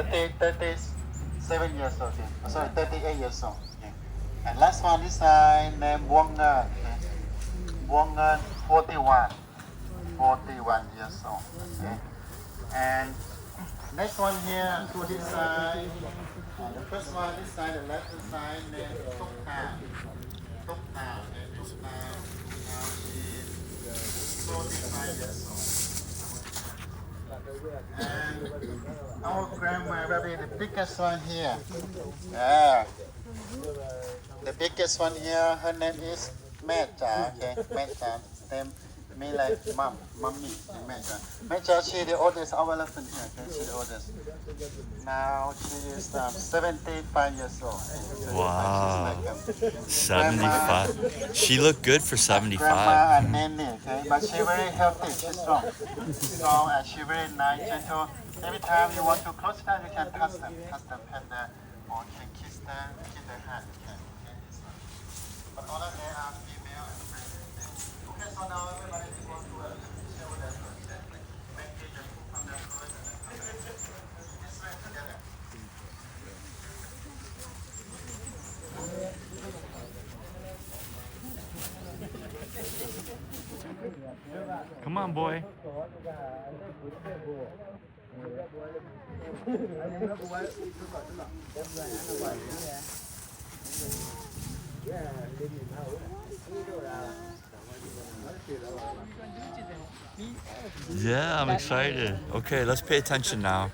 37 years old. Okay. Oh, sorry, 38 years old. Okay. And last one this side named Wongan. Okay. Wongan 41 years old. Okay. And next one here to this side. The first one this side, the left side named Tuk Tan. Tuk Tan. Tuk Tan. Now is 45 years old. And our grandma, probably the biggest one here. Yeah. The biggest one here, her name is Mecha. Okay, Mecha. Name me like mommy. Mecha. Mecha, she the oldest, our elephant here. Okay, she the oldest. Now she is 75 years old. Wow. Like, 75. She looked good for 75. Grandma and nanny, okay? But she very healthy, she's strong. Strong and she very nice, gentle. Every time you want to close them, you can touch them, pet them, or can kiss them, kiss their hand, you can. Okay? But all of them are female and pregnant. Okay, so now everybody is going to show their first. Make it the food from their first and then come back. This way together. Come on, boy. Yeah, I'm excited. Okay, let's pay attention now.